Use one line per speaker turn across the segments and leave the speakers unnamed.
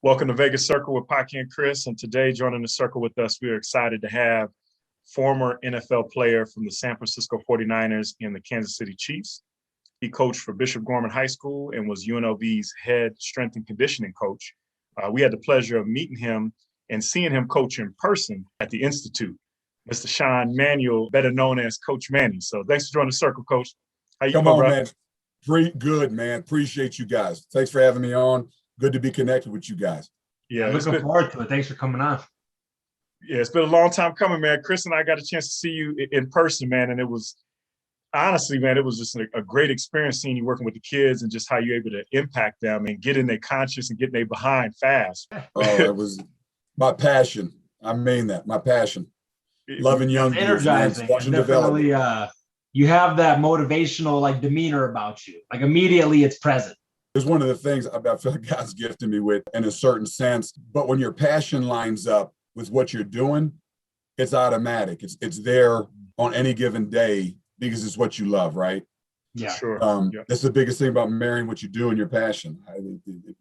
Welcome to Vegas Circle with Paki and Chris. And today, joining the circle with us, we are excited to have former NFL player from the San Francisco 49ers and the Kansas City Chiefs. He coached for Bishop Gorman High School and was UNLV's head strength and conditioning coach. We had the pleasure of meeting him and seeing him coach in person at the Institute. Mr. Manuel, better known as Coach Manny. So thanks for joining the circle, Coach. How you
doing,
bro?
Man. Pretty good, man. Appreciate you guys. Thanks for having me on. Good to be connected with you guys.
Yeah, looking forward to it. Thanks for coming on.
Yeah, it's been a long time coming, man. Chris and I got a chance to see you in person, man, and it was honestly, man, it was just a great experience seeing you working with the kids and just how you're able to impact them and get in their conscious and get their behind fast.
Oh, it was my passion. I mean that, my passion. Loving young dudes,
energizing.
Watching development.
You have that motivational demeanor about you. Immediately it's present.
It's one of the things I feel like God's gifted me with in a certain sense. But when your passion lines up with what you're doing, it's automatic. It's there on any given day because it's what you love, right?
Yeah,
sure.
That's the biggest thing about marrying what you do and your passion.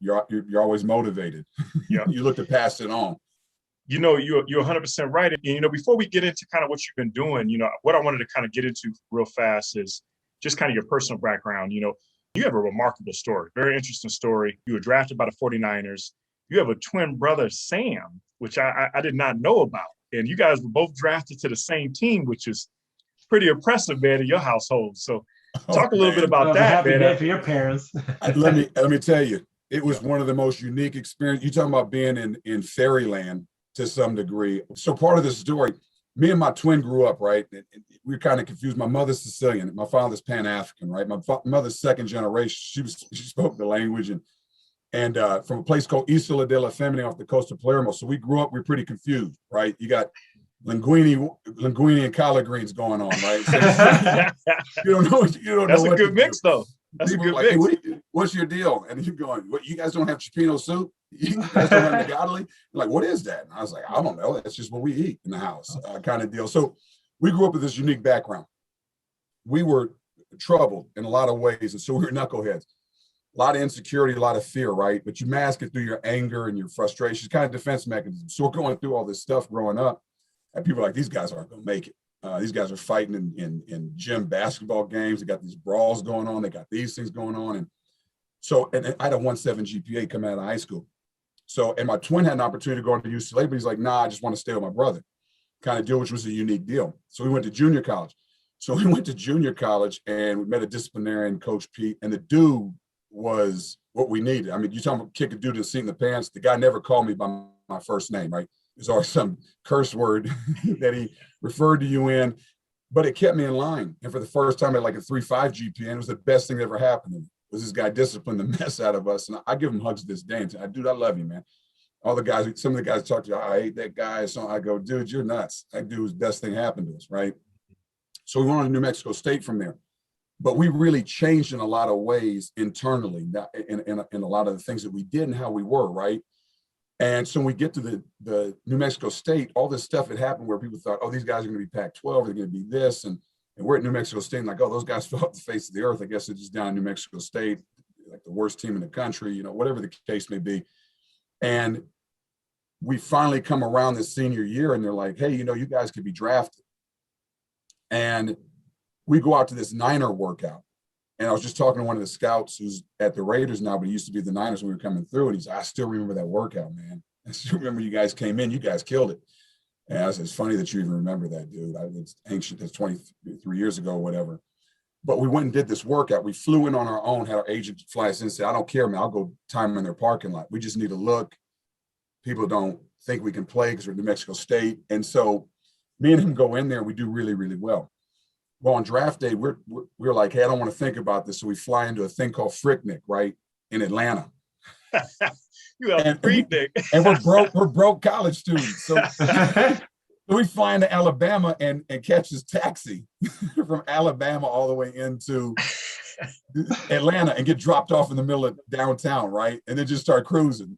You're always motivated.
Yeah.
You look to pass it on.
You're 100% right. And, before we get into kind of what you've been doing, what I wanted to kind of get into real fast is just kind of your personal background. You have a remarkable story, very interesting story. You were drafted by the 49ers. You have a twin brother, Sam, which I did not know about. And you guys were both drafted to the same team, which is pretty impressive, man, in your household. So talk a little bit about that,
happy
man.
Day for your parents.
Let me tell you, it was one of the most unique experiences. You're talking about being in fairyland to some degree. So part of the story, me and my twin grew up, right? And we were kind of confused. My mother's Sicilian. My father's Pan-African, right? My mother's second generation. She spoke the language and from a place called Isola della Femmine off the coast of Palermo. So we grew up, we were pretty confused, right? You got linguine and collard greens going on, right? So you don't know.
That's a good mix, though. That's a good mix.
Hey, what's your deal? And you're going, what, you guys don't have cioppino soup? You guys don't have Nagatali? Like, what is that? And I was like, I don't know. That's just what we eat in the house, kind of deal. So we grew up with this unique background. We were troubled in a lot of ways. And so we were knuckleheads. A lot of insecurity, a lot of fear, right? But you mask it through your anger and your frustration, kind of defense mechanism. So we're going through all this stuff growing up. And people are like, these guys aren't going to make it. These guys are fighting in gym basketball games. They got these brawls going on. They got these things going on. And so, and I had a 1.7 GPA coming out of high school. So, and my twin had an opportunity to go into UCLA, but he's like, nah, I just want to stay with my brother, kind of deal, which was a unique deal. So we went to junior college. So we went to junior college and we met a disciplinarian, Coach Pete, and the dude was what we needed. I mean, you talking about kick a dude in the seat in the pants. The guy never called me by my first name, right? There's always some curse word that he referred to you in, but it kept me in line. And for the first time, I had like a 3.5 GPA, and it was the best thing that ever happened to me. Was this guy disciplined the mess out of us? And I give him hugs to this day. And dude, I love you, man. All the guys, some of the guys talk to you, I hate that guy. So I go, dude, you're nuts. That dude was the best thing happened to us, right? So we went on to New Mexico State from there. But we really changed in a lot of ways internally, in a lot of the things that we did and how we were, right? And so when we get to the New Mexico State, all this stuff had happened where people thought, oh, these guys are going to be Pac-12, they're going to be this. And we're at New Mexico State, and like, oh, those guys fell off the face of the earth. I guess they're just down in New Mexico State, like the worst team in the country, whatever the case may be. And we finally come around this senior year, and they're like, hey, you guys could be drafted. And we go out to this Niner workout. And I was just talking to one of the scouts who's at the Raiders now, but he used to be the Niners when we were coming through. And he's, I still remember that workout, man. I still remember you guys came in, you guys killed it. And I said, it's funny that you even remember that, dude. It's ancient, that's 23 years ago or whatever. But we went and did this workout. We flew in on our own, had our agent fly us in and say, I don't care, man. I'll go time them in their parking lot. We just need to look. People don't think we can play because we're New Mexico State. And so me and him go in there and we do really, really well. Well, on draft day, we're like, hey, I don't want to think about this. So we fly into a thing called Fricknick, right, in Atlanta.
You have a Fricknick.
And we're broke college students. So we fly into Alabama and catch this taxi from Alabama all the way into Atlanta and get dropped off in the middle of downtown, right? And then just start cruising.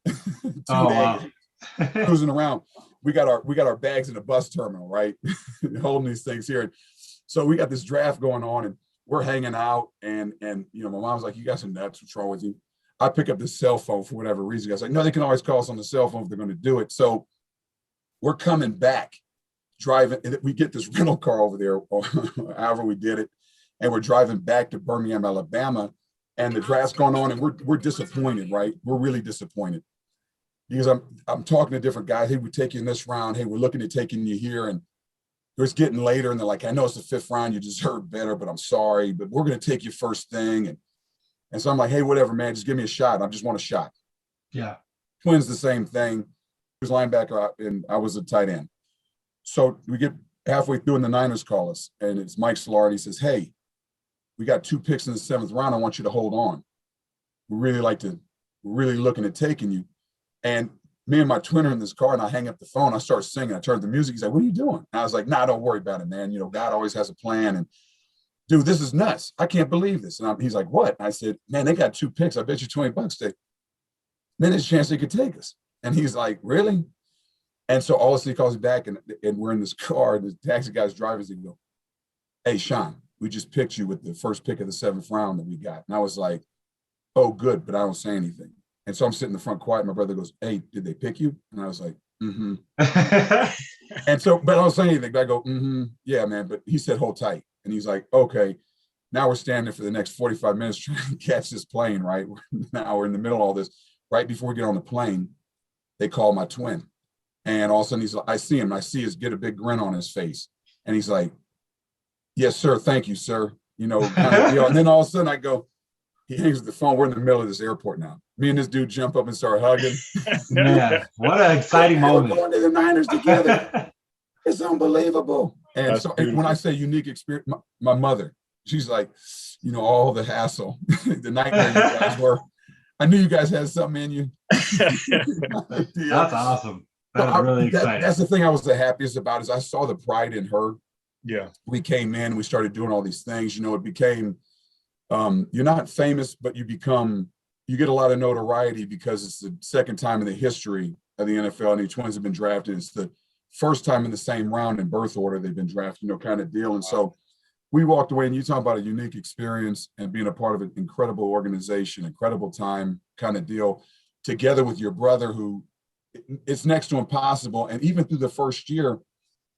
Cruising around. We got our bags in the bus terminal, right? Holding these things here. So we got this draft going on and we're hanging out and my mom's like, you guys are nuts. What's wrong with you? I pick up the cell phone for whatever reason. I was like, no, they can always call us on the cell phone if they're going to do it. So we're coming back, driving. We get this rental car over there, or however we did it, and we're driving back to Birmingham, Alabama, and the draft's going on, and we're disappointed, right? We're really disappointed because I'm talking to different guys. Hey, we take you in this round. Hey, we're looking at taking you here, and it's getting later, and they're like, I know it's the 5th round. You deserve better, but I'm sorry, but we're going to take you first thing. And so I'm like, hey, whatever, man, just give me a shot. I just want a shot.
Yeah.
Twins, the same thing. He was linebacker, and I was a tight end. So we get halfway through, and the Niners call us, and it's Mike Solardi. He says, hey, we got 2 picks in the 7th round. I want you to hold on. We're really looking at taking you. And me and my twin are in this car, and I hang up the phone. I start singing. I turn the music. He's like, what are you doing? And I was like, nah, don't worry about it, man. You know, God always has a plan. And dude, this is nuts. I can't believe this. And he's like, what? And I said, man, they got 2 picks. I bet you $20. Man, there's a chance they could take us. And he's like, really? And so all of a sudden he calls me back, and we're in this car, and the taxi guy's driving. He go, hey, Sean, we just picked you with the first pick of the 7th round that we got. And I was like, oh, good, but I don't say anything. And so I'm sitting in the front quiet. My brother goes, hey, did they pick you? And I was like, mm-hmm. And so, but I don't say anything. But I go, mm-hmm, yeah, man. But he said, hold tight. And he's like, okay. Now we're standing for the next 45 minutes trying to catch this plane, right? Now we're in the middle of all this. Right before we get on the plane, they call my twin. And all of a sudden I see him. I see his get a big grin on his face. And he's like, yes, sir. Thank you, sir. You know, and then all of a sudden I go, he hangs up the phone. We're in the middle of this airport now. Me and this dude jump up and start hugging.
Man, what an exciting moment.
We're going to the Niners together. It's unbelievable. And
That's
so
beautiful.
when I say unique experience, my mother, she's like, you know, all the hassle, the nightmare you guys were. I knew you guys had something in you.
That's awesome. That's really exciting.
That's the thing I was the happiest about is I saw the pride in her.
Yeah.
We came in, we started doing all these things. You know, it became, you're not famous, but you get a lot of notoriety because it's the 2nd time in the history of the NFL, and the Twins have been drafted. It's the 1st time in the same round in birth order they've been drafted, you know, kind of deal. And so we walked away, and you talk about a unique experience and being a part of an incredible organization, incredible time kind of deal, together with your brother, who it's next to impossible. And even through the first year,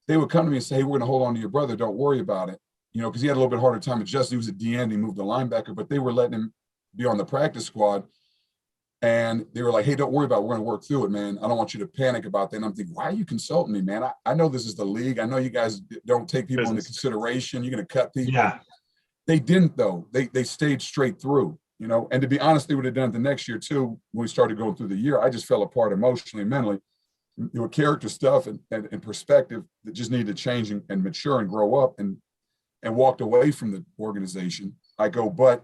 they would come to me and say, hey, we're going to hold on to your brother. Don't worry about it. You know, because he had a little bit harder time adjusting. He was a DN, he moved to linebacker, but they were letting him be on the practice squad. And they were like, hey, don't worry about it. We're going to work through it, man. I don't want you to panic about that. And I'm thinking, why are you consulting me, man? I know this is the league. I know you guys don't take people into consideration. You're going to cut people.
Yeah.
They didn't, though. They stayed straight through, you know. And to be honest, they would have done it the next year, too. When we started going through the year, I just fell apart emotionally and mentally. You know, character stuff and perspective that just needed to change and mature and grow up, and walked away from the organization. I go, but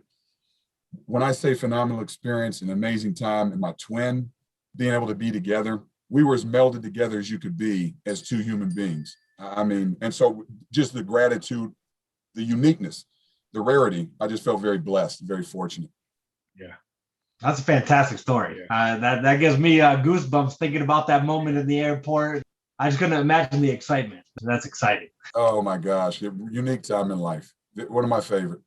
when I say phenomenal experience and amazing time, and my twin being able to be together, we were as melded together as you could be as 2 human beings. I mean, and so just the gratitude, the uniqueness, the rarity, I just felt very blessed, very fortunate.
Yeah.
That's a fantastic story. That gives me goosebumps thinking about that moment in the airport. I just couldn't imagine the excitement. That's exciting.
Oh my gosh, unique time in life. One of my favorite.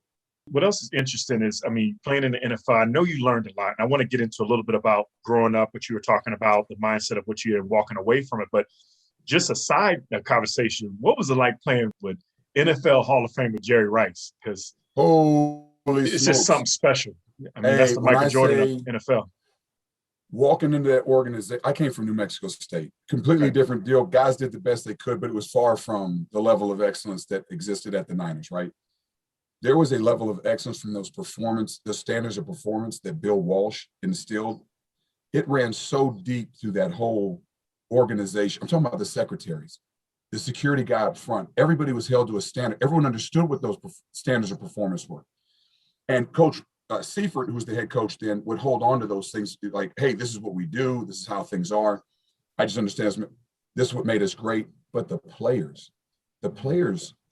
What else is interesting is, I mean, playing in the NFL, I know you learned a lot. And I want to get into a little bit about growing up, what you were talking about, the mindset of what you had walking away from it. But just a side conversation, what was it like playing with NFL Hall of Famer Jerry Rice? Because it's just something special. I mean, that's the Michael Jordan of NFL.
Walking into that organization, I came from New Mexico State, completely different deal. Guys did the best they could, but it was far from the level of excellence that existed at the Niners, right? There was a level of excellence from the standards of performance that Bill Walsh instilled. It ran so deep through that whole organization. I'm talking about the secretaries, the security guy up front. Everybody was held to a standard. Everyone understood what those standards of performance were. And Coach Seifert, who was the head coach then, would hold on to those things like, hey, this is what we do. This is how things are. I just understand this is what made us great. But the players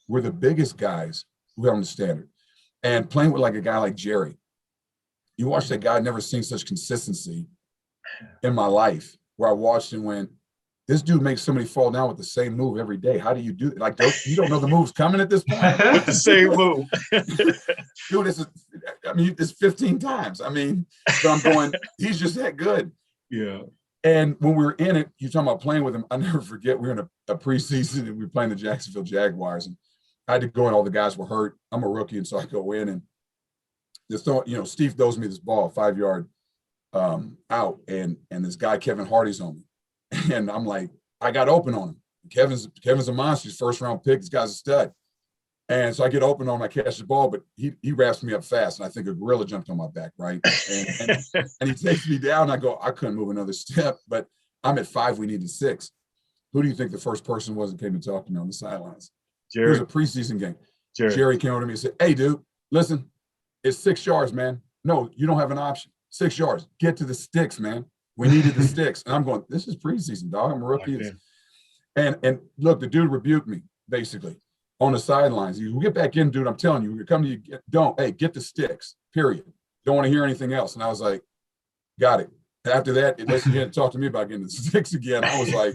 were the biggest guys who held the standard. And playing with like a guy like Jerry, you watch that guy, I'd never seen such consistency in my life, where I watched and went, this dude makes somebody fall down with the same move every day. How do you do it? Like, you don't know the move's coming at this point?
With the same move.
Dude, I mean, it's 15 times. I mean, so I'm going, he's just that good.
Yeah.
And when we were in it, you're talking about playing with him. I'll never forget, we were in a preseason and we were playing the Jacksonville Jaguars. And I had to go in, all the guys were hurt. I'm a rookie, and so I go in and just throw, Steve throws me this ball, 5-yard out, and this guy, Kevin Hardy's on me. And I'm like, I got open on him. Kevin's a monster. He's first round pick. This guy's a stud. And so I get open on him. I catch the ball, but he wraps me up fast. And I think a gorilla jumped on my back, right? And he takes me down. I go, I couldn't move another step, but I'm at 5. We needed 6. Who do you think the first person was that came to talk to me on the sidelines? Jerry. It was a preseason game. Jerry came over to me and said, hey, dude, listen, it's 6 yards, man. No, you don't have an option. 6 yards. Get to the sticks, man. We needed the sticks. And I'm going, this is preseason, dog. I'm a rookie. And look, the dude rebuked me, basically, on the sidelines. You get back in, dude. I'm telling you, come to you. Get the sticks, period. Don't want to hear anything else. And I was like, got it. After that, unless you had to talk to me about getting the sticks again, I was like,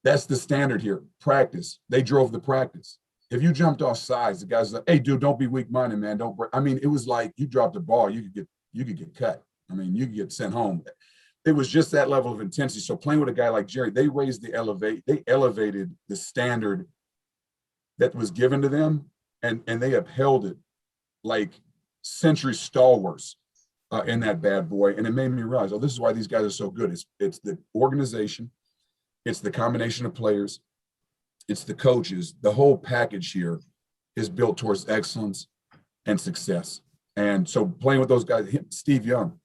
that's the standard here. Practice. They drove the practice. If you jumped off sides, the guys like, hey, dude, don't be weak-minded, man. Don't break. I mean, it was like you dropped the ball, you could get cut. I mean, you could get sent home. It was just that level of intensity. So playing with a guy like Jerry, they elevated the standard that was given to them, and they upheld it like century stalwarts in that bad boy. And it made me realize, this is why these guys are so good. It's the organization, it's the combination of players, it's the coaches. The whole package here is built towards excellence and success. And so playing with those guys, Steve Young,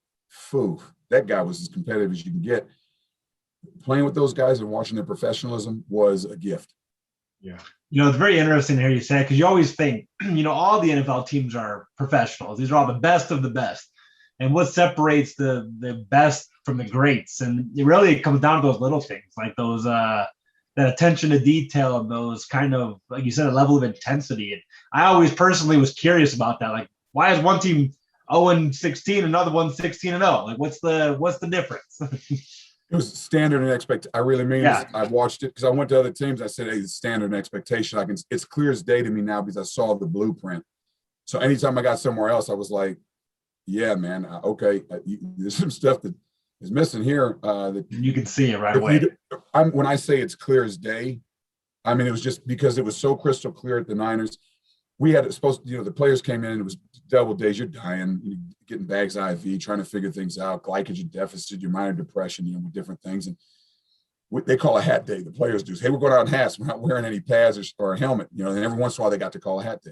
that guy was as competitive as you can get. Playing with those guys and watching their professionalism was a gift.
Yeah. It's very interesting to hear you say, because you always think, all the NFL teams are professionals. These are all the best of the best. And what separates the best from the greats? And it comes down to those little things, like those that attention to detail, and those kind of, like you said, a level of intensity. And I always personally was curious about that. Like, why is one team 0-16, another one 16-0? Like, what's the difference?
It was standard and expect. I really mean it. I watched it because I went to other teams. I said, hey, it's standard and expectation. It's clear as day to me now because I saw the blueprint. So anytime I got somewhere else, I was like, yeah, man, okay. There's some stuff that is missing here. That
you can see it right away.
When I say it's clear as day, I mean, it was just because it was so crystal clear at the Niners. We had the players came in and it was double days. You're dying, you're getting bags IV, trying to figure things out, glycogen deficit, your minor depression, with different things. And they call a hat day. The players do. Hey, we're going out in hats. We're not wearing any pads or a helmet, and every once in a while they got to call a hat day.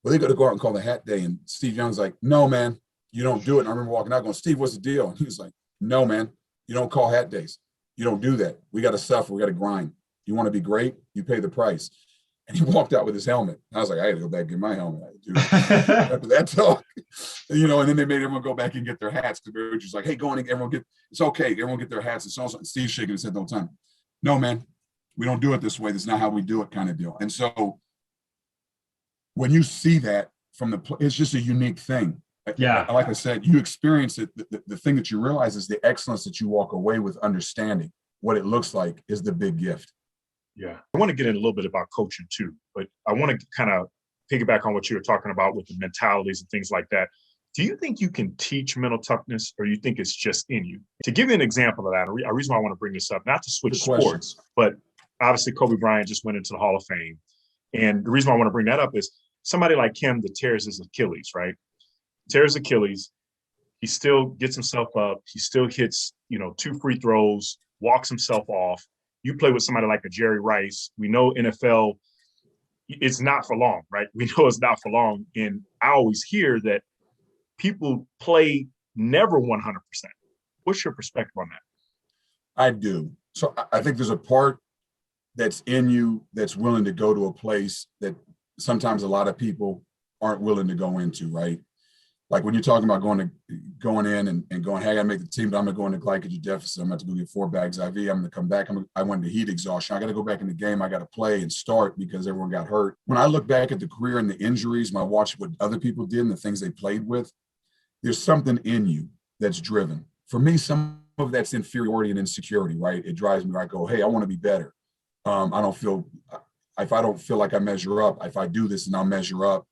Well, they got to go out and call the hat day. And Steve Young's like, no, man, you don't do it. And I remember walking out going, Steve, what's the deal? And he was like, no, man, you don't call hat days. You don't do that. We got to suffer. We got to grind. You want to be great? You pay the price. And he walked out with his helmet. I was like, I got to go back and get my helmet. After that talk, and then they made everyone go back and get their hats because they were just like, hey, go on, everyone it's okay. Everyone get their hats. And so and Steve's shaking his head the whole time. No, man, we don't do it this way. That's not how we do it, kind of deal. And so when you see that it's just a unique thing.
Yeah.
Like I said, you experience it. The thing that you realize is the excellence that you walk away with understanding what it looks like is the big gift.
Yeah. I want to get in a little bit about coaching too, but I want to kind of piggyback on what you were talking about with the mentalities and things like that. Do you think you can teach mental toughness, or you think it's just in you? To give you an example of that, a reason why I want to bring this up, not to switch sports, but obviously Kobe Bryant just went into the Hall of Fame. And the reason why I want to bring that up is somebody like him that tears his Achilles, right? Tears Achilles. He still gets himself up. He still hits, 2 free throws, walks himself off. You play with somebody like a Jerry Rice. We know NFL, it's not for long, right? We know it's not for long. And I always hear that people play never 100%. What's your perspective on that?
I do. So I think there's a part that's in you that's willing to go to a place that sometimes a lot of people aren't willing to go into, right? Like when you're talking about going in and going, hey, I make the team, but I'm going to go into glycogen deficit. I'm going to go get 4 bags IV. I'm going to come back. I went to heat exhaustion. I got to go back in the game. I got to play and start because everyone got hurt. When I look back at the career and the injuries, when I watch what other people did and the things they played with, there's something in you that's driven. For me, some of that's inferiority and insecurity, right? It drives me where I go, hey, I want to be better. If I don't feel like I measure up, if I do this and I'll measure up.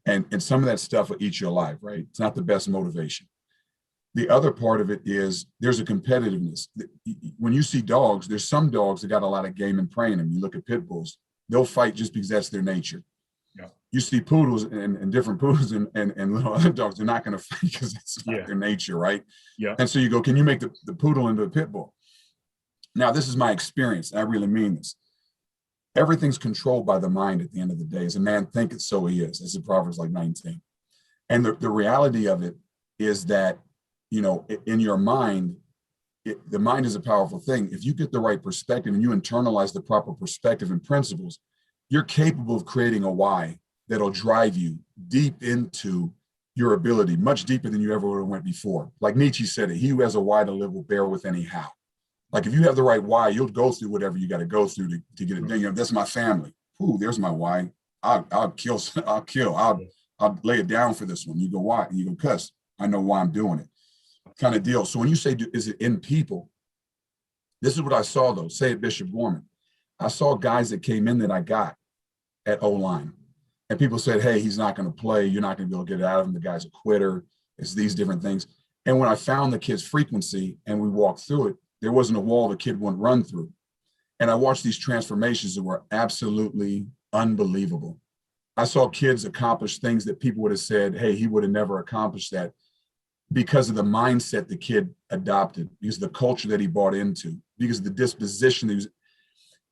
And some of that stuff will eat you alive, right? It's not the best motivation. The other part of it is there's a competitiveness. When you see dogs, there's some dogs that got a lot of game and prey in them. You look at pit bulls, they'll fight just because that's their nature.
Yeah.
You see poodles and different poodles and little other dogs, they're not going to fight because it's not their nature, right?
Yeah.
And so you go, can you make the poodle into a pit bull? Now, this is my experience. I really mean this. Everything's controlled by the mind at the end of the day. As a man thinketh, so he is. As in Proverbs like 19. And the reality of it is that, you know, in your mind, the mind is a powerful thing. If you get the right perspective and you internalize the proper perspective and principles, you're capable of creating a why that'll drive you deep into your ability, much deeper than you ever would have went before. Like Nietzsche said it, he who has a why to live will bear with any how. Like if you have the right why, you'll go through whatever you got to go through to get it done. You know, that's my family. Ooh, there's my why. I'll kill. I'll lay it down for this one. You go, why? And you go, cuss. I know why I'm doing it. Kind of deal. So when you say, is it in people? This is what I saw though, say at Bishop Gorman. I saw guys that came in that I got at O-line. And people said, hey, he's not going to play. You're not going to be able to get it out of him. The guy's a quitter. It's these different things. And when I found the kid's frequency and we walked through it, there wasn't a wall the kid wouldn't run through. And I watched these transformations that were absolutely unbelievable. I saw kids accomplish things that people would have said, hey, he would have never accomplished that, because of the mindset the kid adopted, because of the culture that he bought into, because of the disposition that he was,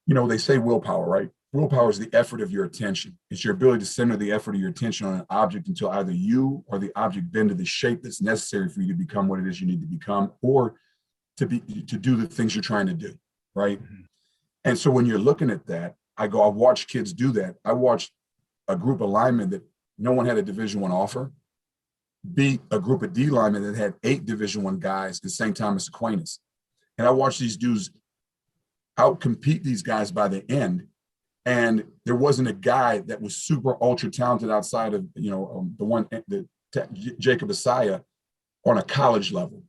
you know, they say willpower, right? Willpower is the effort of your attention. It's your ability to center the effort of your attention on an object until either you or the object bend to the shape that's necessary for you to become what it is you need to become, or to do the things you're trying to do, right? Mm-hmm. And so when you're looking at that, I watch kids do that. I watched a group of linemen that no one had a Division I offer beat a group of D linemen that had 8 Division I guys at St. Thomas Aquinas. And I watched these dudes outcompete these guys by the end. And there wasn't a guy that was super ultra talented outside of, you know, Jacob Asaya on a college level.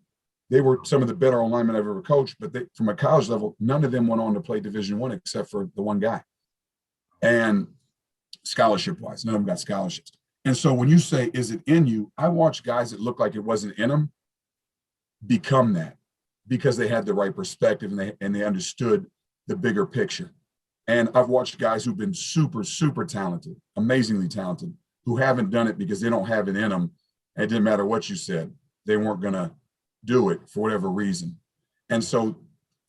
They were some of the better linemen I've ever coached, but from a college level, none of them went on to play Division I except for the one guy. And scholarship-wise, none of them got scholarships. And so when you say, is it in you? I watched guys that looked like it wasn't in them become that, because they had the right perspective and they understood the bigger picture. And I've watched guys who've been super, super talented, amazingly talented, who haven't done it because they don't have it in them. And it didn't matter what you said. They weren't going to do it for whatever reason. And so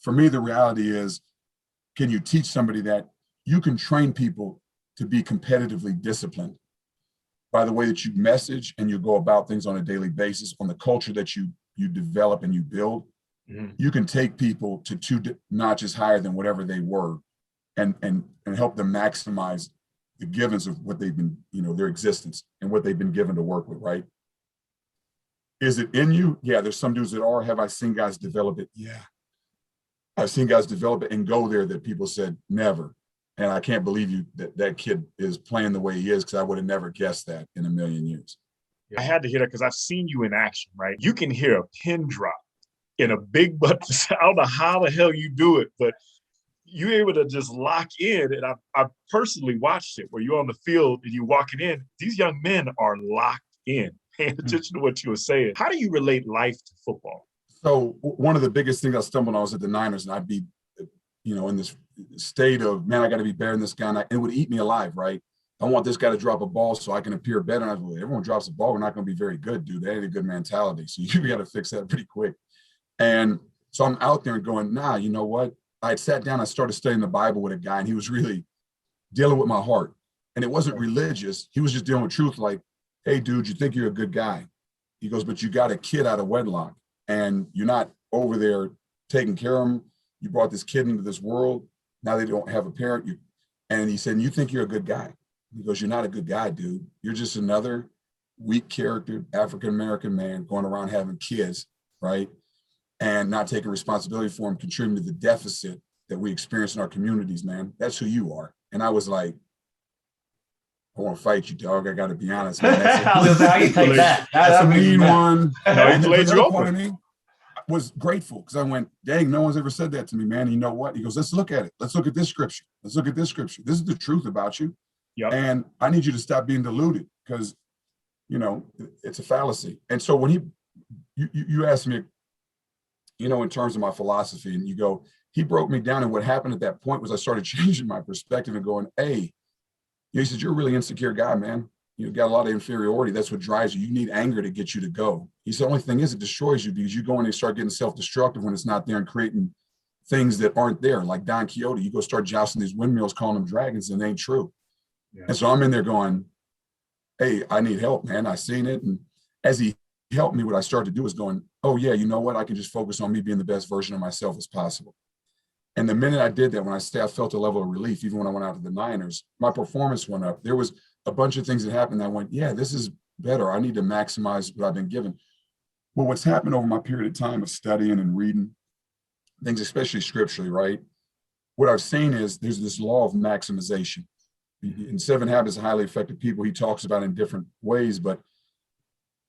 for me, the reality is, can you teach somebody that? You can train people to be competitively disciplined by the way that you message and you go about things on a daily basis, on the culture that you develop and you build. Mm-hmm. You can take people to 2 notches higher than whatever they were and help them maximize the givens of what they've been, you know, their existence and what they've been given to work with, right? Is it in you? Yeah, there's some dudes that are. Have I seen guys develop it? Yeah. I've seen guys develop it and go there that people said never. And I can't believe that kid is playing the way he is, because I would have never guessed that in a million years.
I had to hear that because I've seen you in action, right? You can hear a pin drop in a big butt. I don't know how the hell you do it, but you're able to just lock in. And I personally watched it where you're on the field and you're walking in. These young men are locked in, paying attention to what you were saying. How do you relate life to football?
So one of the biggest things I stumbled on was at the Niners, and I'd be, you know, in this state of, man, I got to be better than this guy. And it would eat me alive, right? I want this guy to drop a ball so I can appear better. And I was like, everyone drops a ball, we're not going to be very good, dude. That ain't a good mentality. So you got to fix that pretty quick. And so I'm out there and going, nah, you know what? I had sat down, I started studying the Bible with a guy, and he was really dealing with my heart. And it wasn't religious. He was just dealing with truth, like, hey, dude, you think you're a good guy. He goes, but you got a kid out of wedlock, and you're not over there taking care of him. You brought this kid into this world. Now they don't have a parent. And he said, you think you're a good guy. He goes, you're not a good guy, dude. You're just another weak character African-American man going around having kids, right? And not taking responsibility for them, contributing to the deficit that we experience in our communities, man. That's who you are. And I was like, I want to fight you, dog. I got to be honest, man.
I was like, how you take that?
That's a mean one.
No, he laid you open.
Part of me was grateful, because I went, dang, no one's ever said that to me, man. You know what? He goes, let's look at it. Let's look at this scripture. Let's look at this scripture. This is the truth about you.
Yep.
And I need you to stop being deluded, because it's a fallacy. And so when you asked me, in terms of my philosophy, and you go, he broke me down. And what happened at that point was I started changing my perspective and going, hey, he said, you're a really insecure guy, man. You've got a lot of inferiority. That's what drives you. You need anger to get you to go. He said, the only thing is it destroys you because you go in and start getting self-destructive when it's not there and creating things that aren't there. Like Don Quixote, you go start jousting these windmills, calling them dragons, and they ain't true. Yeah. And so I'm in there going, hey, I need help, man. I seen it. And as he helped me, what I started to do is going, oh yeah, you know what? I can just focus on me being the best version of myself as possible. And the minute I did that, when I say I felt a level of relief, even when I went out to the Niners, my performance went up. There was a bunch of things that happened that I went, yeah, this is better. I need to maximize what I've been given. Well, what's happened over my period of time of studying and reading things, especially scripturally, right? What I've seen is there's this law of maximization. In 7 Habits of Highly Effective People, he talks about it in different ways, but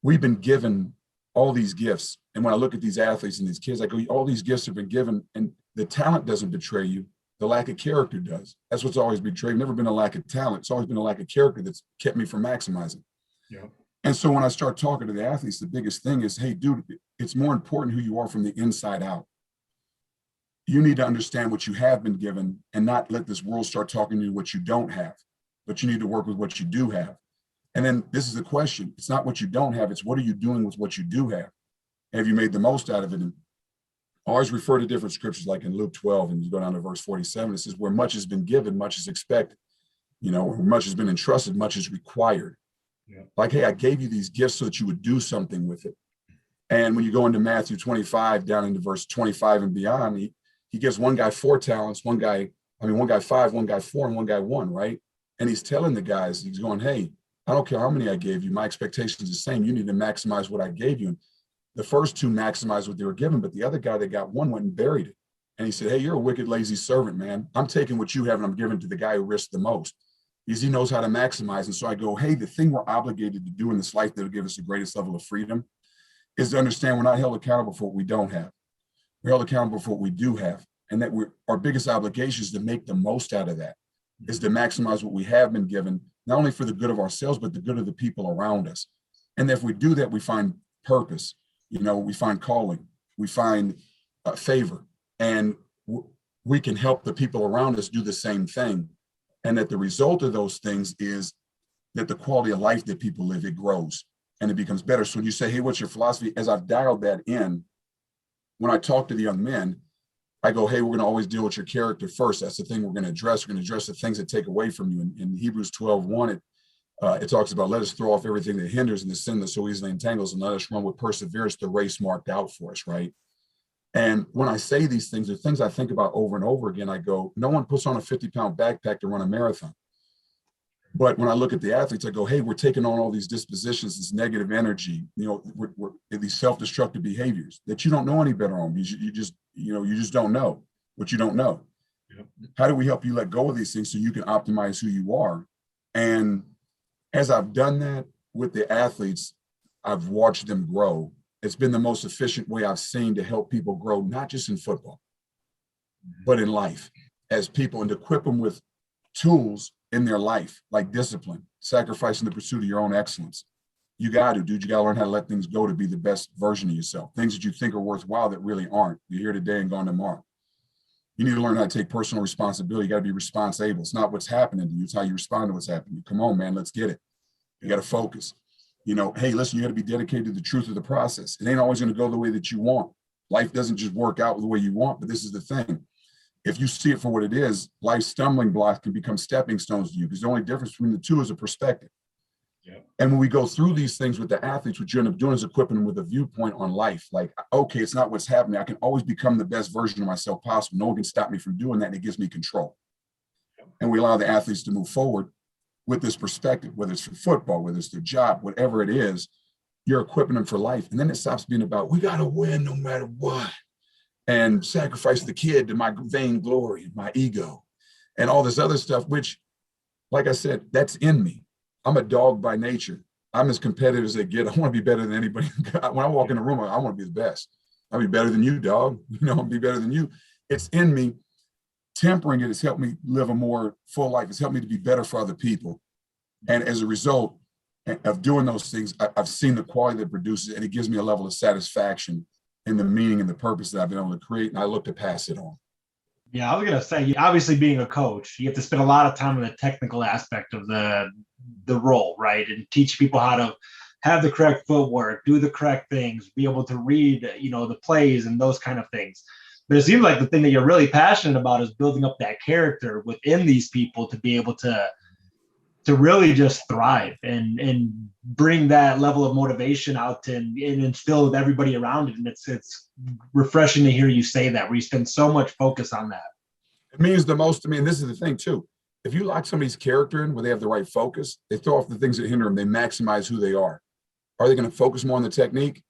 we've been given all these gifts. And when I look at these athletes and these kids, I go, all these gifts have been given, and the talent doesn't betray you. The lack of character does. That's what's always betrayed. Never been a lack of talent. It's always been a lack of character that's kept me from maximizing. Yeah. And so when I start talking to the athletes, the biggest thing is, hey, dude, it's more important who you are from the inside out. You need to understand what you have been given and not let this world start talking to you what you don't have, but you need to work with what you do have. And then this is the question. It's not what you don't have. It's what are you doing with what you do have? Have you made the most out of it? And I always refer to different scriptures, like in Luke 12, and you go down to verse 47, it says, where much has been given, much is expected. Where much has been entrusted, much is required. Yeah. Like, hey, I gave you these gifts so that you would do something with it. And when you go into Matthew 25, down into verse 25 and beyond, he gives one guy 4 talents, one guy 5, one guy 4, and one guy 1, right? And he's telling the guys, he's going, hey, I don't care how many I gave you. My expectation is the same. You need to maximize what I gave you. And the first 2 maximized what they were given, but the other guy that got 1 went and buried it. And he said, hey, you're a wicked, lazy servant, man. I'm taking what you have and I'm giving to the guy who risked the most, because he knows how to maximize. And so I go, hey, the thing we're obligated to do in this life that will give us the greatest level of freedom is to understand we're not held accountable for what we don't have. We're held accountable for what we do have. And that our biggest obligation is to make the most out of that, is to maximize what we have been given, not only for the good of ourselves, but the good of the people around us. And if we do that, we find purpose, we find calling, we find favor, and we can help the people around us do the same thing. And that the result of those things is that the quality of life that people live, it grows and it becomes better. So when you say, hey, what's your philosophy? As I've dialed that in, when I talk to the young men, I go, hey, we're going to always deal with your character first. That's the thing we're going to address. We're going to address the things that take away from you. In Hebrews 12:1, it talks about, let us throw off everything that hinders and the sin that so easily entangles, and let us run with perseverance the race marked out for us, right? And when I say these things, they're things I think about over and over again. I go, no one puts on a 50-pound backpack to run a marathon. But when I look at the athletes, I go, hey, we're taking on all these dispositions, this negative energy, we're these self-destructive behaviors that you don't know any better on, because you just don't know what you don't know. Yep. How do we help you let go of these things so you can optimize who you are? And as I've done that with the athletes, I've watched them grow. It's been the most efficient way I've seen to help people grow, not just in football, but in life as people, and to equip them with tools in their life, like discipline, sacrificing the pursuit of your own excellence. You got to learn how to let things go to be the best version of yourself. Things that you think are worthwhile that really aren't. You're here today and gone tomorrow. You need to learn how to take personal responsibility. You got to be responsible. It's not what's happening to you. It's how you respond to what's happening to you. Come on, man, let's get it. You got to focus. Hey, listen, you got to be dedicated to the truth of the process. It ain't always going to go the way that you want. Life doesn't just work out the way you want, but this is the thing. If you see it for what it is, life's stumbling blocks can become stepping stones to you, because the only difference between the two is a perspective. Yep. And when we go through these things with the athletes, what you end up doing is equipping them with a viewpoint on life. Like, okay, it's not what's happening. I can always become the best version of myself possible. No one can stop me from doing that. And it gives me control. Yep. And we allow the athletes to move forward with this perspective, whether it's for football, whether it's their job, whatever it is, you're equipping them for life. And then it stops being about, we got to win no matter what, and sacrifice the kid to my vain glory, my ego, and all this other stuff, which, like I said, that's in me. I'm a dog by nature. I'm as competitive as they get. I want to be better than anybody. When I walk in the room, I want to be the best. I'll be better than you, dog. I'll be better than you. It's in me. Tempering it has helped me live a more full life. It's helped me to be better for other people. And as a result, of doing those things, I've seen the quality that it produces, and it gives me a level of satisfaction in the meaning and the purpose that I've been able to create, and I look to pass it on.
Yeah, I was gonna say, obviously being a coach, you have to spend a lot of time on the technical aspect of the role, right? And teach people how to have the correct footwork, do the correct things, be able to read, the plays and those kind of things. But it seems like the thing that you're really passionate about is building up that character within these people to be able to really just thrive and bring that level of motivation out and instill with everybody around it. And it's refreshing to hear you say that, where you spend so much focus on that.
It means the most to me, and this is the thing too. If you lock somebody's character in where they have the right focus, they throw off the things that hinder them, they maximize who they are. Are they going to focus more on the technique?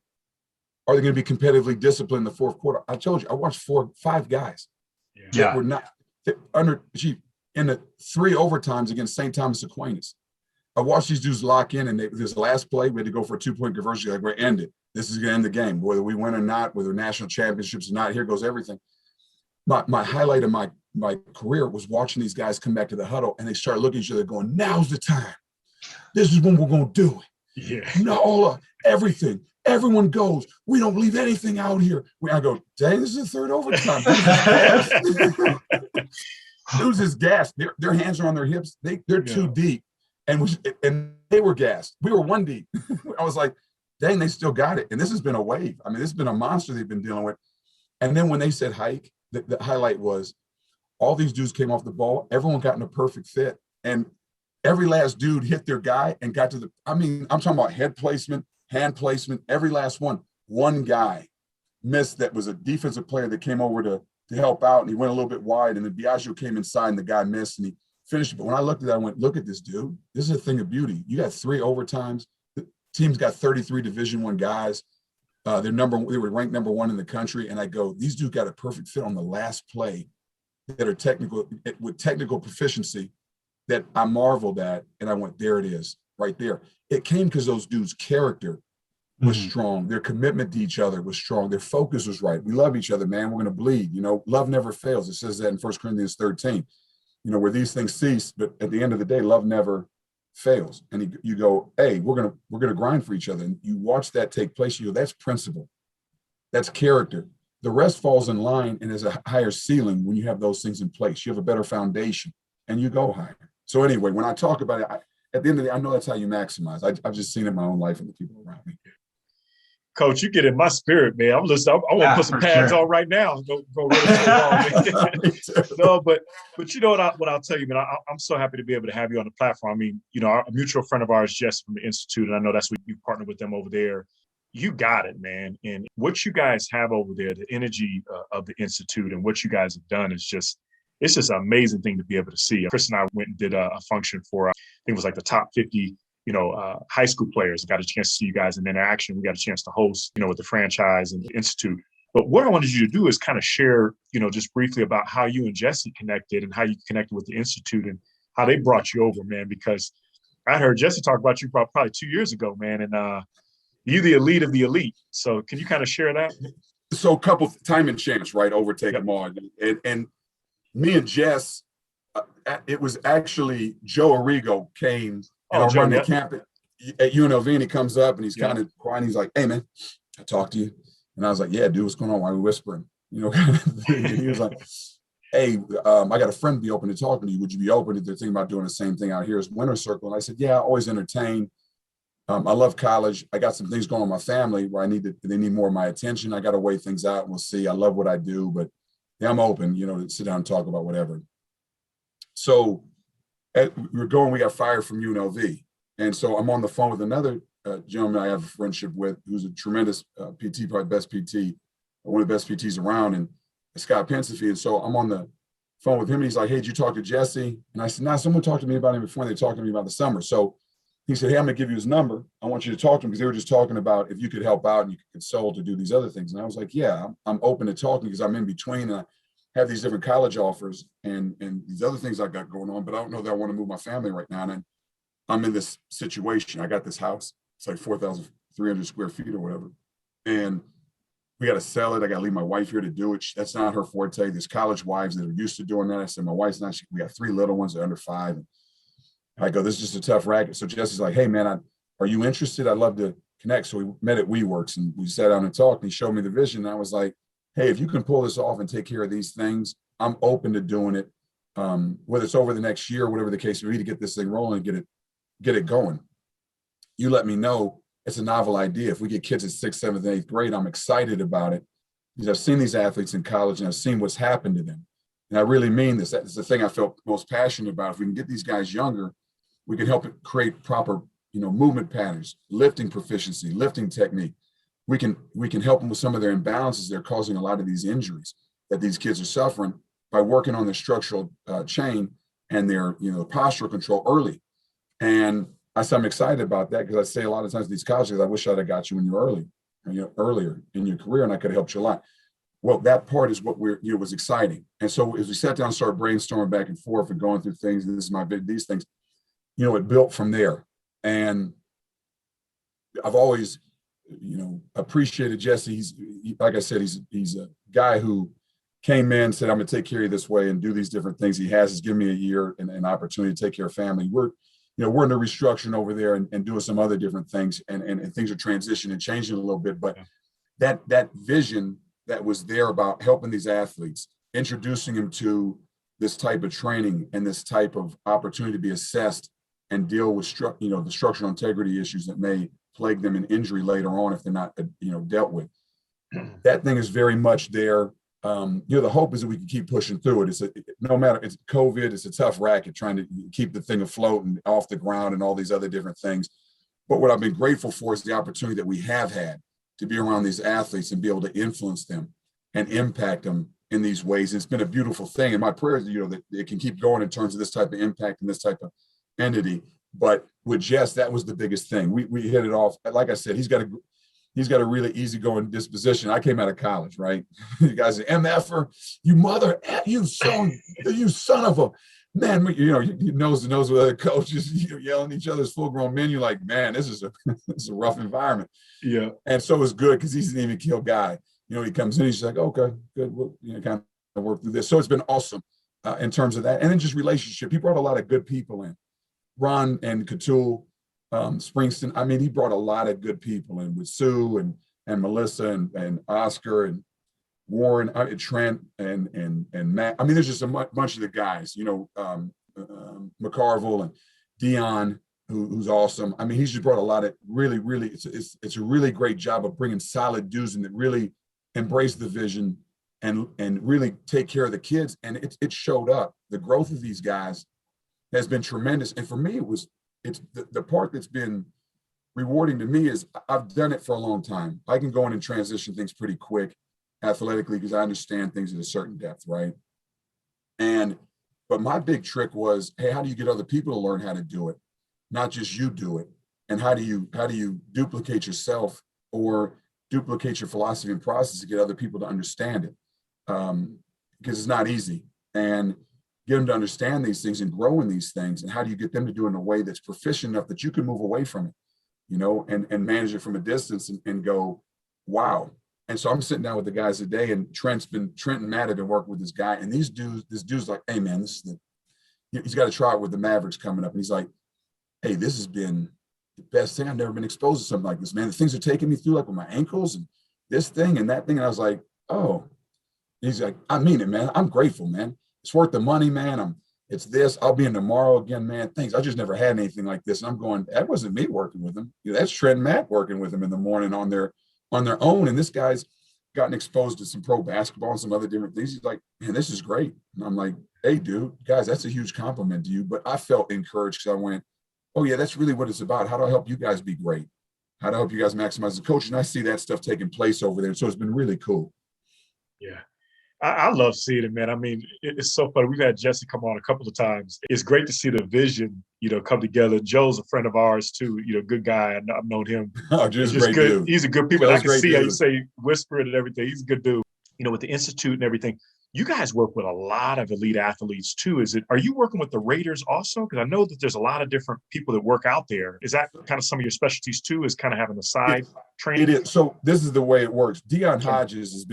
Are they going to be competitively disciplined in the fourth quarter? I told you, I watched 5 guys that were not in the 3 overtimes against St. Thomas Aquinas. I watched these dudes lock in, and this last play, we had to go for a 2-point conversion. Like, we're end it. This is going to end the game, whether we win or not, whether national championships or not. Here goes everything. My highlight of my career was watching these guys come back to the huddle, and they start looking at each other going, now's the time. This is when we're going to do it.
Yeah.
No, everything. Everyone goes. We don't leave anything out here. I go, dang, this is the 3rd overtime. Dudes is gassed. Their hands are on their hips. They're too deep. And they were gassed. We were 1 deep. I was like, dang, they still got it. And this has been a wave. I mean, this has been a monster they've been dealing with. And then when they said hike, the highlight was all these dudes came off the ball. Everyone got in a perfect fit. And every last dude hit their guy and got to I'm talking about head placement, hand placement, every last one. One guy missed that was a defensive player that came over to help out, and he went a little bit wide, and then Biagio came inside, and the guy missed, and he finished it. But when I looked at that, I went, look at this dude. This is a thing of beauty. You got 3 overtimes. The team's got 33 Division I guys. They were ranked number 1 in the country, and I go, these dudes got a perfect fit on the last play that are technical, with technical proficiency, that I marveled at, and I went, there it is, right there. It came because those dudes' character was strong. Their commitment to each other was strong. Their focus was right. We love each other, man. We're going to bleed. Love never fails. It says that in 1 Corinthians 13, where these things cease, but at the end of the day, love never fails. And you go, hey, we're going to grind for each other. And you watch that take place. You go, that's principle. That's character. The rest falls in line and is a higher ceiling when you have those things in place. You have a better foundation and you go higher. So anyway, when I talk about it, at the end of the day, I know that's how you maximize. I've just seen it in my own life and the people around me.
Coach, you get in my spirit, man. I'm listening. I want to put some pads on right now. Go really No, but you know what I'll tell you, man. I'm so happy to be able to have you on the platform. I mean, a mutual friend of ours, Jess from the Institute, and I know that's what you partnered with them over there. You got it, man. And what you guys have over there, the energy of the Institute and what you guys have done is it's just an amazing thing to be able to see. Chris and I went and did a function for, I think it was like the top 50 high school players. Got a chance to see you guys in interaction. We got a chance to host, with the franchise and the Institute. But what I wanted you to do is kind of share, just briefly about how you and Jesse connected and how you connected with the Institute and how they brought you over, man, because I heard Jesse talk about you probably 2 years ago, man, and you the elite of the elite. So can you kind of share that?
So a couple time and chance, right? Overtake them on. And me and Jess, it was actually Joe Arrigo came and I'm running the camp at UNLV, and he comes up and he's kind of quiet. He's like, hey, man, I talked to you. And I was like, yeah, dude, what's going on? Why are we whispering? Kind of thing. And he was like, hey, I got a friend be open to talking to you. Would you be open if they're thinking about doing the same thing out here as Winter Circle? And I said, yeah, I always entertain. I love college. I got some things going on in my family where they need more of my attention. I got to weigh things out. We'll see. I love what I do, but yeah, I'm open, to sit down and talk about whatever. So we got fired from UNLV. And so I'm on the phone with another gentleman I have a friendship with, who's a tremendous PT, probably best PT, one of the best PTs around, and Scott Pensifee. And so I'm on the phone with him, and he's like, hey, did you talk to Jesse? And I said, nah, someone talked to me about him before. They talked to me about the summer. So he said, hey, I'm going to give you his number. I want you to talk to him, because they were just talking about if you could help out and you could consult to do these other things. And I was like, yeah, I'm open to talking, because I'm in between and I have these different college offers and these other things I got going on, but I don't know that I want to move my family right now. And I'm in this situation. I got this house. It's like 4,300 square feet or whatever. And we got to sell it. I got to leave my wife here to do it. That's not her forte. There's college wives that are used to doing that. I said, my wife's not, we got 3 little ones that are under 5. And I go, this is just a tough racket. So Jesse's like, hey man, Are you interested? I'd love to connect. So we met at WeWorks and we sat down and talked, and he showed me the vision. And I was like, hey, if you can pull this off and take care of these things, I'm open to doing it. Whether it's over the next year, whatever the case may be, to get this thing rolling and get it going. You let me know. It's a novel idea. If we get kids at 6th, 7th, and 8th grade, I'm excited about it because I've seen these athletes in college and I've seen what's happened to them. And I really mean this. That's the thing I felt most passionate about. If we can get these guys younger, we can help it create proper, movement patterns, lifting proficiency, lifting technique. We can help them with some of their imbalances. They're causing a lot of these injuries that these kids are suffering by working on their structural chain and their, postural control early. And I'm excited about that because I say a lot of times to these colleges, I wish I'd have got you when you were earlier in your career, and I could have helped you a lot. Well, that part is what was exciting. And so as we sat down and started brainstorming back and forth and going through things, and this is these things, it built from there. And I've always, appreciated Jesse. Like I said, he's a guy who came in, said, I'm going to take care of you this way and do these different things. He has given me a year and an opportunity to take care of family. We're in the restructuring over there and doing some other different things, and things are transitioning and changing a little bit. But that vision that was there about helping these athletes, introducing them to this type of training and this type of opportunity to be assessed and deal with the structural integrity issues that may plague them in injury later on if they're not dealt with. That thing is very much there. The hope is that we can keep pushing through it. No matter, it's COVID, it's a tough racket trying to keep the thing afloat and off the ground and all these other different things. But what I've been grateful for is the opportunity that we have had to be around these athletes and be able to influence them and impact them in these ways. It's been a beautiful thing. And my prayer is, that it can keep going in terms of this type of impact and this type of entity. But with Jess, that was the biggest thing. We hit it off. Like I said, he's got a really easygoing disposition. I came out of college, right? You guys are MFer, you son of a man. You nose to nose with other coaches, yelling at each other as full-grown men. You're like, man, this is a rough environment. Yeah. And so it's good because he's an even kill guy. He comes in, he's like, okay, good. We'll kind of work through this. So it's been awesome in terms of that. And then just relationship. He brought a lot of good people in. Ron and Catul, Springston. I mean, he brought a lot of good people in with Sue and Melissa and Oscar and Warren, Trent and Matt. I mean, there's just a bunch of the guys, McCarville and Dion, who's awesome. I mean, he's just brought a lot of really, it's a really great job of bringing solid dudes in that really embrace the vision and really take care of the kids. And it showed up. The growth of these guys has been tremendous. And for me, it's the part that's been rewarding to me is I've done it for a long time. I can go in and transition things pretty quick athletically because I understand things at a certain depth, right? But my big trick was, hey, how do you get other people to learn how to do it? Not just you do it. And how do you duplicate yourself or duplicate your philosophy and process to get other people to understand it? Because it's not easy. And get them to understand these things and grow in these things. And how do you get them to do it in a way that's proficient enough that you can move away from it, and manage it from a distance and go, wow. And so I'm sitting down with the guys today, and Trent and Matt have been working with this guy. And this dude's like, hey man, he's got to try it with the Mavericks coming up. And he's like, hey, this has been the best thing. I've never been exposed to something like this, man. The things are taking me through, like with my ankles and this thing and that thing. And I was like, oh, he's like, I mean it, man. I'm grateful, man. It's worth the money, man. It's this. I'll be in tomorrow again, man. Thanks. I just never had anything like this. And I'm going, that wasn't me working with him. That's Trent and Matt working with him in the morning on their own. And this guy's gotten exposed to some pro basketball and some other different things. He's like, man, this is great. And I'm like, hey, dude, guys, that's a huge compliment to you. But I felt encouraged because I went, oh yeah, that's really what it's about. How do I help you guys be great? How do I help you guys maximize the coach? And I see that stuff taking place over there. So it's been really cool.
Yeah. I love seeing it, man. I mean, it's so funny. We've had Jesse come on a couple of times. It's great to see the vision, come together. Joe's a friend of ours too, good guy. I've known him.
Oh, just great
good.
Dude.
He's a good people. I can see how you say whispering and everything. He's a good dude. With the Institute and everything. You guys work with a lot of elite athletes too. Are you working with the Raiders also? Because I know that there's a lot of different people that work out there. Is that kind of some of your specialties too? Is kind of having the side training?
It is. So this is the way it works. Deion Hodges has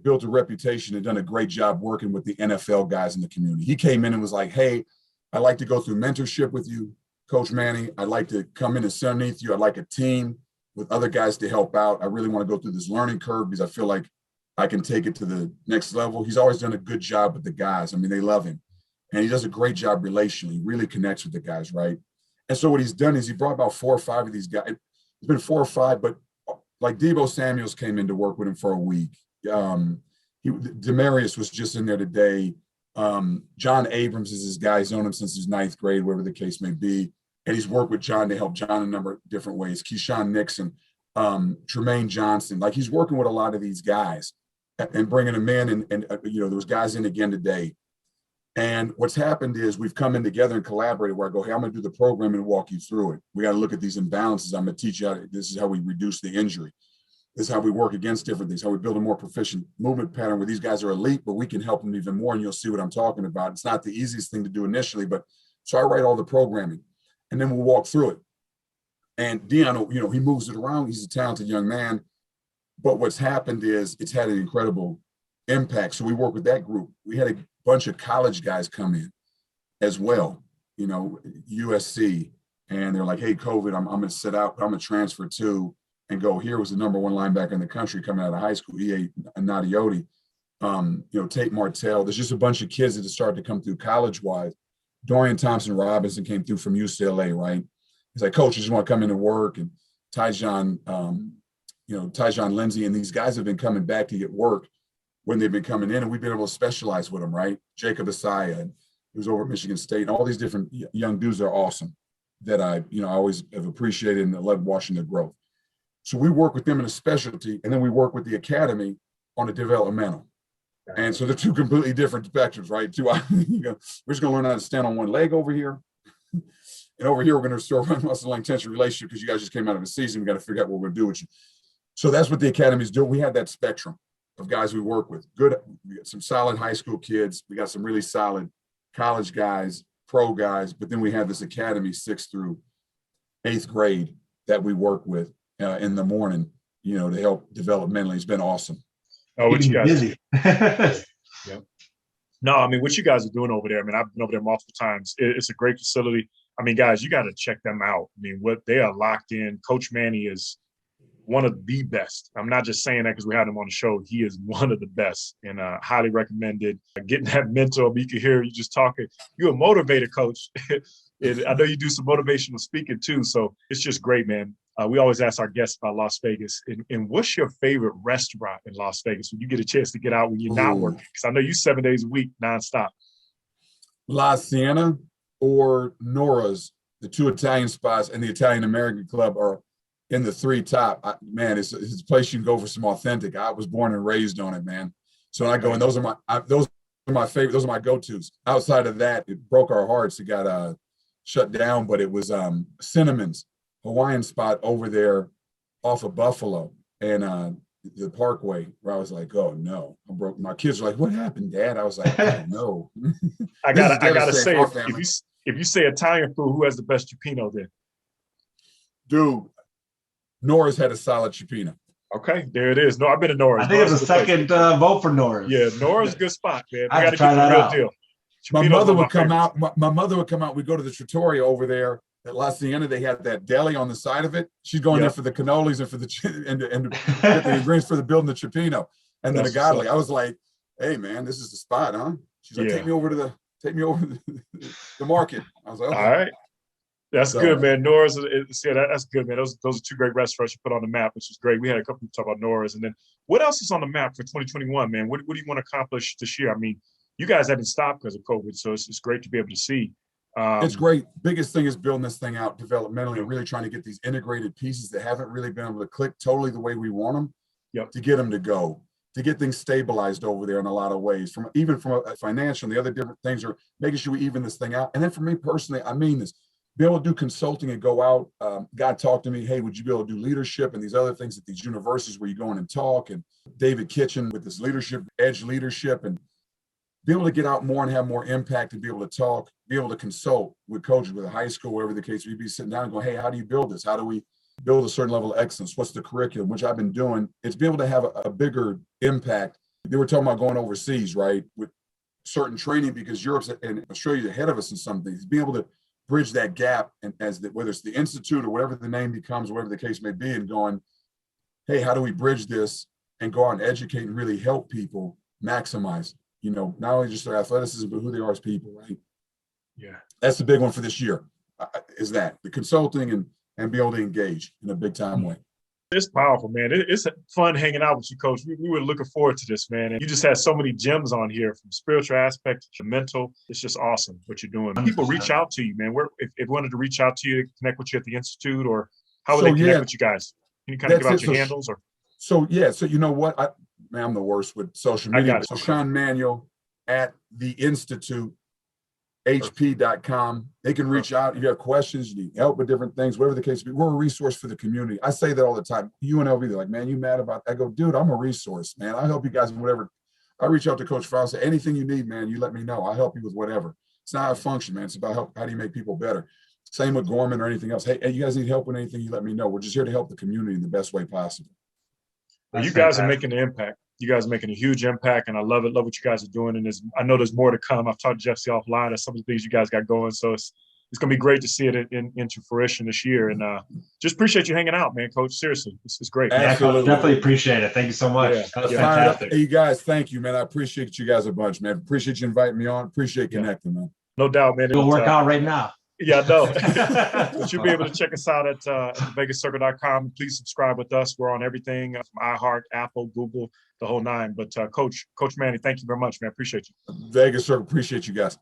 built a reputation and done a great job working with the NFL guys in the community. He came in and was like, hey, I'd like to go through mentorship with you. Coach Manny, I'd like to come in and sit underneath you. I'd like a team with other guys to help out. I really want to go through this learning curve because I feel like I can take it to the next level. He's always done a good job with the guys. I mean, they love him. And he does a great job relationally. He really connects with the guys, right? And so what he's done is he brought about 4 or 5 of these guys. It's been 4 or 5, but like Debo Samuels came in to work with him for a week. Demarius was just in there today. John Abrams is his guy. He's known him since his 9th grade, whatever the case may be. And he's worked with John to help John a number of different ways. Keyshawn Nixon, Tremaine Johnson. Like, he's working with a lot of these guys and bringing them in. And there was guys in again today. And what's happened is we've come in together and collaborated where I go, hey, I'm going to do the program and walk you through it. We got to look at these imbalances. I'm going to teach you this is how we reduce the injury. This is how we work against different things, how we build a more proficient movement pattern where these guys are elite, but we can help them even more. And you'll see what I'm talking about. It's not the easiest thing to do initially, but so I write all the programming and then we'll walk through it. And Dion, he moves it around. He's a talented young man. But what's happened is it's had an incredible impact. So we work with that group. We had a bunch of college guys come in as well, USC. And they're like, hey, COVID, I'm going to sit out. I'm going to transfer too. And go, here was the #1 linebacker in the country coming out of high school, E.A. Nadioti, Tate Martell. There's just a bunch of kids that have started to come through college-wise. Dorian Thompson-Robinson came through from UCLA, right? He's like, coach, I just want to come into work. And Tyjon Lindsey, and these guys have been coming back to get work when they've been coming in, and we've been able to specialize with them, right? Jacob Asaya, and he was over at Michigan State, and all these different young dudes are awesome that I always have appreciated and love watching their growth. So we work with them in a specialty, and then we work with the academy on a developmental. And so they're 2 completely different spectrums, right? We're just going to learn how to stand on one leg over here. And over here, we're going to restore muscle-length tension relationship because you guys just came out of a season. We got to figure out what we're going to do with you. So that's what the academy's doing. We have that spectrum of guys we work with. Good. We got some solid high school kids. We got some really solid college guys, pro guys. But then we have this academy 6th through 8th grade that we work with. In the morning, to help developmentally. It's been awesome.
Oh, what you guys
busy.
Yeah. No, I mean, what you guys are doing over there, I mean, I've been over there multiple times. It's a great facility. I mean, guys, you got to check them out. I mean, what they are locked in. Coach Manny is one of the best. I'm not just saying that because we had him on the show. He is one of the best and highly recommended. Getting that mentor, you can hear you just talking. You're a motivator, coach. And I know you do some motivational speaking too. So it's just great, man. We always ask our guests about Las Vegas. And what's your favorite restaurant in Las Vegas when you get a chance to get out when you're not working? Because I know you 7 days a week, nonstop. La
Sienna or Nora's, the 2 Italian spots, and the Italian American Club are in the 3 top. It's a place you can go for some authentic. I was born and raised on it, man. So when I go, and those are my favorite. Those are my go-tos. Outside of that, it broke our hearts. It got shut down, but it was Cinnamon's Hawaiian spot over there off of Buffalo and the Parkway, where I was like, oh no, I'm broke. My kids were like, what happened, Dad? I was like, I don't know.
I gotta say, if you say Italian food, who has the best cioppino then?
Dude, Nora's had a solid cioppino.
Okay, there it is. No, I've been to Nora's.
I think it's a second vote for Nora's.
Yeah, Nora's a good spot, man.
I got to try that out.
Deal.
My mother would come out. My mother would come out. We'd go to the trattoria over there at La Sienna. They had that deli on the side of it. She's going there for the cannolis and for the and get the ingredients for the building the cioppino and then the godly. I was like, hey man, this is the spot, huh? She's like, take me over the market. I was like, okay.
All right. That's good, man. Nora's, that's good, man. Those are 2 great restaurants you put on the map, which is great. We had a couple people talk about Nora's. And then what else is on the map for 2021, man? What do you want to accomplish this year? I mean, you guys haven't stopped because of COVID, so it's great to be able to see.
It's great. Biggest thing is building this thing out developmentally and really trying to get these integrated pieces that haven't really been able to click totally the way we want them to get them to go, to get things stabilized over there in a lot of ways, from a financial and the other different things are making sure we even this thing out. And then for me personally, I mean this, be able to do consulting and go out. God talked to me, hey, would you be able to do leadership and these other things at these universities where you go in and talk, and David Kitchen with this leadership, edge leadership, and be able to get out more and have more impact and be able to talk, be able to consult with coaches with a high school, wherever the case, we'd be sitting down and going, hey, how do you build this? How do we build a certain level of excellence? What's the curriculum, which I've been doing? It's be able to have a bigger impact. They were talking about going overseas, right? With certain training, because Europe's and Australia's ahead of us in some things. Being able to bridge that gap, and whether it's the institute or whatever the name becomes, whatever the case may be, and going, hey, how do we bridge this and go out and educate and really help people maximize, not only just their athleticism, but who they are as people, right?
Yeah.
That's the big one for this year, is that the consulting and be able to engage in a big time way.
It's powerful, man. It's fun hanging out with you, Coach. We were looking forward to this, man. And you just had so many gems on here, from spiritual aspect to mental. It's just awesome what you're doing. People reach out to you, man. If wanted to reach out to you, connect with you at the Institute, or how would they connect with you guys? Can you kind of give out your handles? So
you know what? I'm the worst with social media. So Sean Manuel at the Institute, hp.com. They can reach out if you have questions, you need help with different things, whatever the case may be. We're a resource for the community. I say that all the time. UNLV, they're like, man, you mad about that? I go, dude, I'm a resource, man. I'll help you guys in whatever. I reach out to Coach Fowler, say, anything you need, man, you let me know. I'll help you with whatever. It's not a function, man. It's about how do you make people better? Same with Gorman or anything else. Hey, you guys need help with anything, you let me know. We're just here to help the community in the best way possible.
Well, you guys are making an impact. You guys are making a huge impact, and I love it. Love what you guys are doing. And I know there's more to come. I've talked to Jesse offline of some of the things you guys got going. So it's going to be great to see it into fruition this year. And just appreciate you hanging out, man, Coach. Seriously, it's great.
Absolutely.
Yeah, definitely appreciate it. Thank you so much.
Yeah.
That was fantastic.
Hey, you guys, thank you, man. I appreciate you guys a bunch, man. Appreciate you inviting me on. Appreciate connecting, man.
No doubt, man.
We'll work out right now.
Yeah, I know. But you'll be able to check us out at vegascircle.com. Please subscribe with us. We're on everything from iHeart, Apple, Google, the whole nine. But Coach Manny, thank you very much, man. Appreciate you.
Vegas Circle, appreciate you guys.